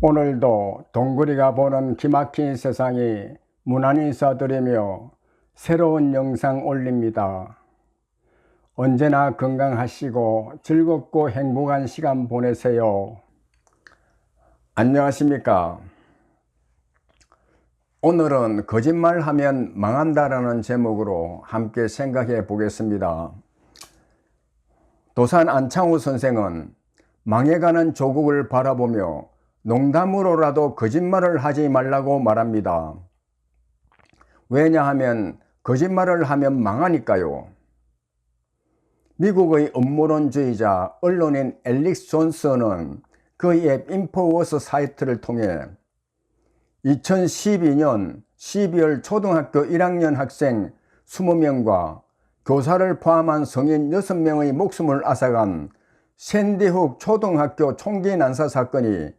오늘도 동그리가 보는 기막힌 세상이 무난히 인사드리며 새로운 영상 올립니다. 언제나 건강하시고 즐겁고 행복한 시간 보내세요. 안녕하십니까. 오늘은 거짓말하면 망한다라는 제목으로 함께 생각해 보겠습니다. 도산 안창호 선생은 망해가는 조국을 바라보며 농담으로라도 거짓말을 하지 말라고 말합니다. 왜냐하면 거짓말을 하면 망하니까요. 미국의 음모론주의자 언론인 앨릭스 존스는 그의 앱 인포워스 사이트를 통해 2012년 12월 초등학교 1학년 학생 20명과 교사를 포함한 성인 6명의 목숨을 앗아간 샌디훅 초등학교 총기 난사 사건이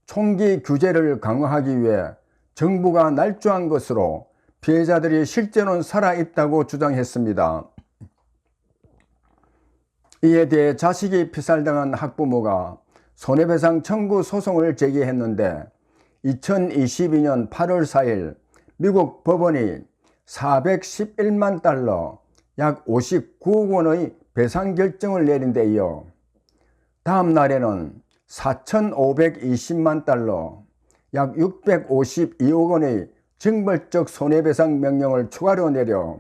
총기 규제를 강화하기 위해 정부가 날조한 것으로 피해자들이 실제로는 살아있다고 주장했습니다. 이에 대해 자식이 피살당한 학부모가 손해배상 청구 소송을 제기했는데 2022년 8월 4일 미국 법원이 411만 달러 약 59억 원의 배상 결정을 내린 데 이어 다음 날에는 4,520만 달러 약 652억 원의 징벌적 손해배상 명령을 추가로 내려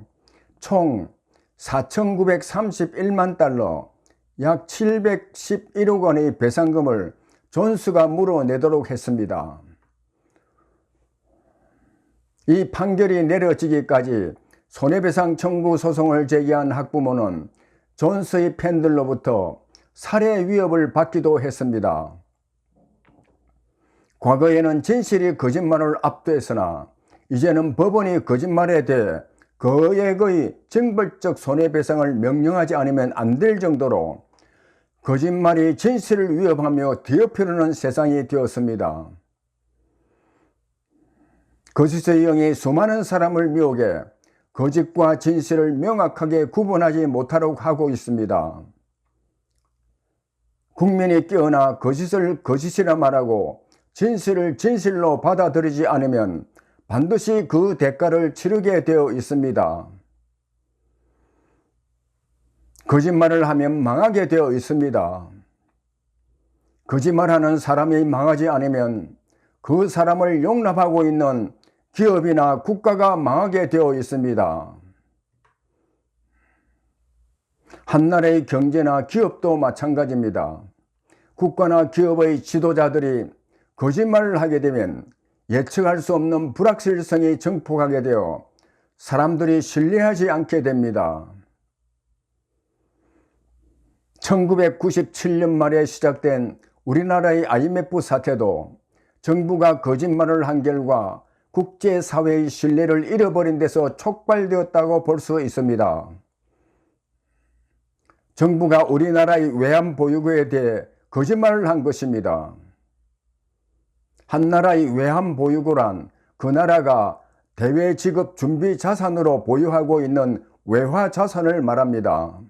총 4,931만 달러 약 711억 원의 배상금을 존스가 물어내도록 했습니다. 이 판결이 내려지기까지 손해배상 청구 소송을 제기한 학부모는 존스의 팬들로부터 살해 위협을 받기도 했습니다. 과거에는 진실이 거짓말을 압도했으나 이제는 법원이 거짓말에 대해 거액의 징벌적 손해배상을 명령하지 않으면 안 될 정도로 거짓말이 진실을 위협하며 뒤엎으려는 세상이 되었습니다. 거짓의 영이 수많은 사람을 미혹해 거짓과 진실을 명확하게 구분하지 못하도록 하고 있습니다. 국민이 깨어나 거짓을 거짓이라 말하고 진실을 진실로 받아들이지 않으면 반드시 그 대가를 치르게 되어 있습니다. 거짓말을 하면 망하게 되어 있습니다. 거짓말하는 사람이 망하지 않으면 그 사람을 용납하고 있는 기업이나 국가가 망하게 되어 있습니다. 한나라의 경제나 기업도 마찬가지입니다. 국가나 기업의 지도자들이 거짓말을 하게 되면 예측할 수 없는 불확실성이 증폭하게 되어 사람들이 신뢰하지 않게 됩니다. 1997년 말에 시작된 우리나라의 IMF 사태도 정부가 거짓말을 한 결과 국제사회의 신뢰를 잃어버린 데서 촉발되었다고 볼 수 있습니다. 정부가 우리나라의 외환보유고에 대해 거짓말을 한 것입니다. 한 나라의 외환보유고란 그 나라가 대외지급 준비 자산으로 보유하고 있는 외화자산을 말합니다.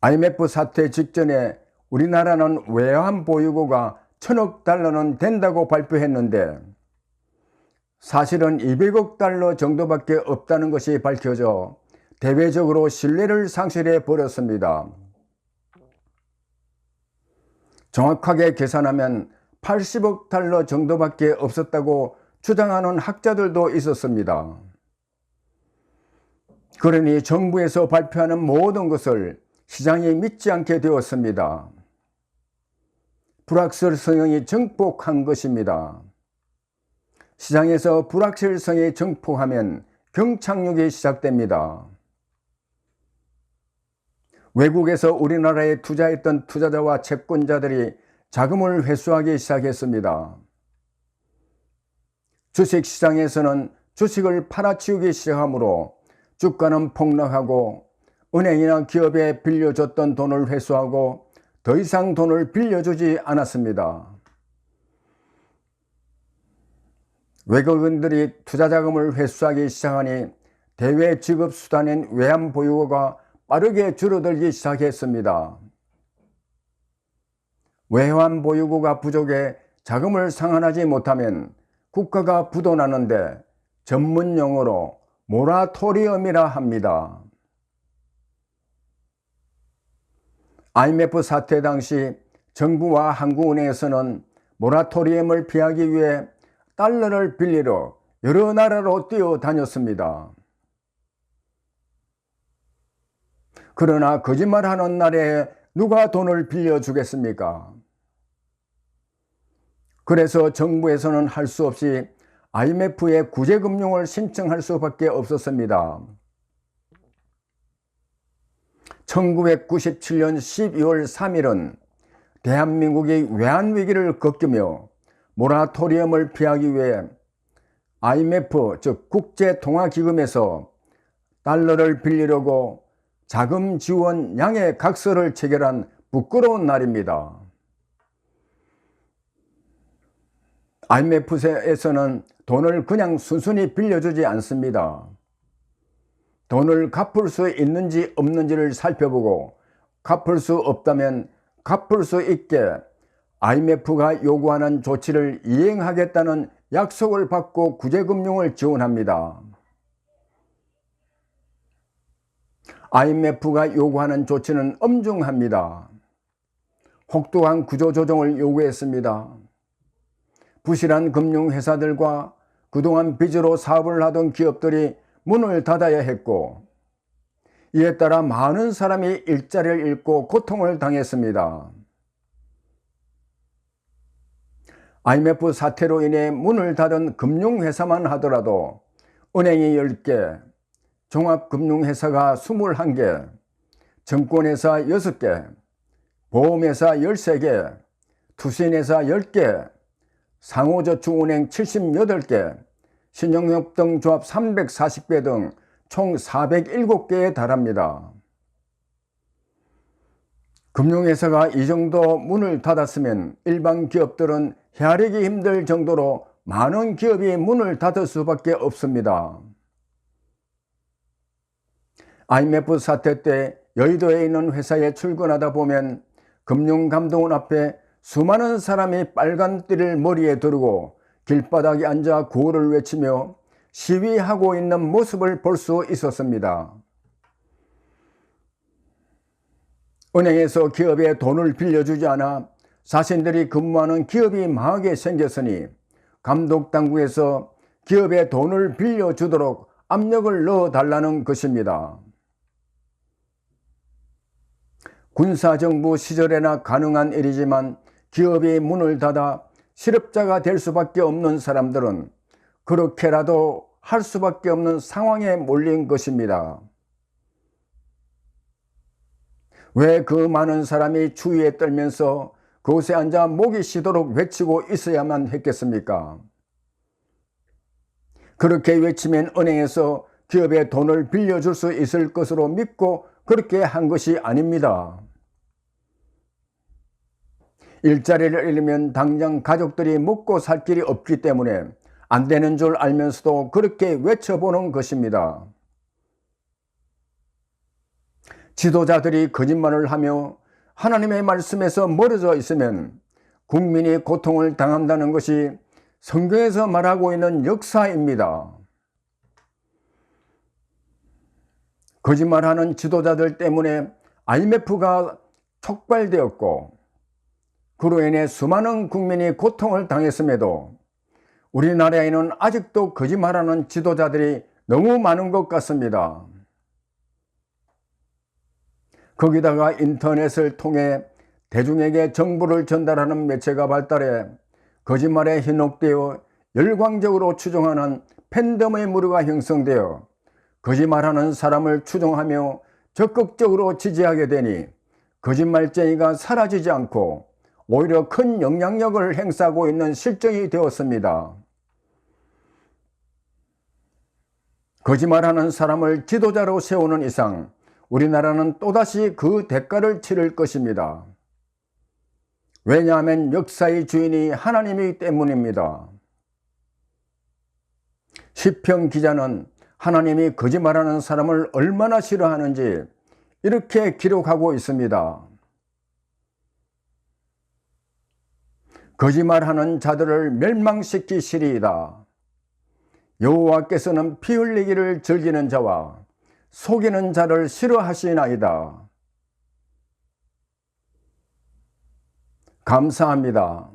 IMF 사태 직전에 우리나라는 외환보유고가 1,000억 달러는 된다고 발표했는데 사실은 200억 달러 정도밖에 없다는 것이 밝혀져 대외적으로 신뢰를 상실해 버렸습니다. 정확하게 계산하면 80억 달러 정도밖에 없었다고 주장하는 학자들도 있었습니다. 그러니 정부에서 발표하는 모든 것을 시장이 믿지 않게 되었습니다. 불확실성이 증폭한 것입니다. 시장에서 불확실성이 증폭하면 경착륙이 시작됩니다. 외국에서 우리나라에 투자했던 투자자와 채권자들이 자금을 회수하기 시작했습니다. 주식시장에서는 주식을 팔아치우기 시작하므로 주가는 폭락하고 은행이나 기업에 빌려줬던 돈을 회수하고 더 이상 돈을 빌려주지 않았습니다. 외국인들이 투자자금을 회수하기 시작하니 대외 지급 수단인 외환보유고가 빠르게 줄어들기 시작했습니다. 외환 보유고가 부족해 자금을 상환하지 못하면 국가가 부도나는데 전문 용어로 모라토리엄이라 합니다. IMF 사태 당시 정부와 한국은행에서는 모라토리엄을 피하기 위해 달러를 빌리러 여러 나라로 뛰어다녔습니다. 그러나 거짓말하는 날에 누가 돈을 빌려주겠습니까? 그래서 정부에서는 할 수 없이 IMF에 구제금융을 신청할 수밖에 없었습니다. 1997년 12월 3일은 대한민국이 외환위기를 겪으며 모라토리엄을 피하기 위해 IMF, 즉 국제통화기금에서 달러를 빌리려고 자금 지원 양해 각서를 체결한 부끄러운 날입니다. IMF에서는 돈을 그냥 순순히 빌려주지 않습니다. 돈을 갚을 수 있는지 없는지를 살펴보고 갚을 수 없다면 갚을 수 있게 IMF가 요구하는 조치를 이행하겠다는 약속을 받고 구제금융을 지원합니다. IMF가 요구하는 조치는 엄중합니다. 혹독한 구조조정을 요구했습니다. 부실한 금융회사들과 그동안 빚으로 사업을 하던 기업들이 문을 닫아야 했고, 이에 따라 많은 사람이 일자리를 잃고 고통을 당했습니다. IMF 사태로 인해 문을 닫은 금융회사만 하더라도 은행이 10개, 종합금융회사가 21개, 증권회사 6개, 보험회사 13개, 투신회사 10개, 상호저축은행 78개, 신용협동조합 340개 등 총 407개에 달합니다. 금융회사가 이 정도 문을 닫았으면 일반 기업들은 헤아리기 힘들 정도로 많은 기업이 문을 닫을 수밖에 없습니다. IMF 사태 때 여의도에 있는 회사에 출근하다 보면 금융감독원 앞에 수많은 사람이 빨간 띠를 머리에 두르고 길바닥에 앉아 구호를 외치며 시위하고 있는 모습을 볼 수 있었습니다. 은행에서 기업에 돈을 빌려주지 않아 자신들이 근무하는 기업이 망하게 생겼으니 감독당국에서 기업에 돈을 빌려주도록 압력을 넣어달라는 것입니다. 군사정부 시절에나 가능한 일이지만 기업이 문을 닫아 실업자가 될 수밖에 없는 사람들은 그렇게라도 할 수밖에 없는 상황에 몰린 것입니다. 왜 그 많은 사람이 추위에 떨면서 그곳에 앉아 목이 쉬도록 외치고 있어야만 했겠습니까? 그렇게 외치면 은행에서 기업에 돈을 빌려줄 수 있을 것으로 믿고 그렇게 한 것이 아닙니다. 일자리를 잃으면 당장 가족들이 먹고 살 길이 없기 때문에 안 되는 줄 알면서도 그렇게 외쳐보는 것입니다. 지도자들이 거짓말을 하며 하나님의 말씀에서 멀어져 있으면 국민이 고통을 당한다는 것이 성경에서 말하고 있는 역사입니다. 거짓말하는 지도자들 때문에 IMF가 촉발되었고 그로 인해 수많은 국민이 고통을 당했음에도 우리나라에는 아직도 거짓말하는 지도자들이 너무 많은 것 같습니다. 거기다가 인터넷을 통해 대중에게 정보를 전달하는 매체가 발달해 거짓말에 현혹되어 열광적으로 추종하는 팬덤의 무리가 형성되어 거짓말하는 사람을 추종하며 적극적으로 지지하게 되니 거짓말쟁이가 사라지지 않고 오히려 큰 영향력을 행사하고 있는 실정이 되었습니다. 거짓말하는 사람을 지도자로 세우는 이상 우리나라는 또다시 그 대가를 치를 것입니다. 왜냐하면 역사의 주인이 하나님이기 때문입니다. 시편 기자는 하나님이 거짓말하는 사람을 얼마나 싫어하는지 이렇게 기록하고 있습니다. 거짓말하는 자들을 멸망시키시리이다. 여호와께서는 피 흘리기를 즐기는 자와 속이는 자를 싫어하시나이다. 감사합니다.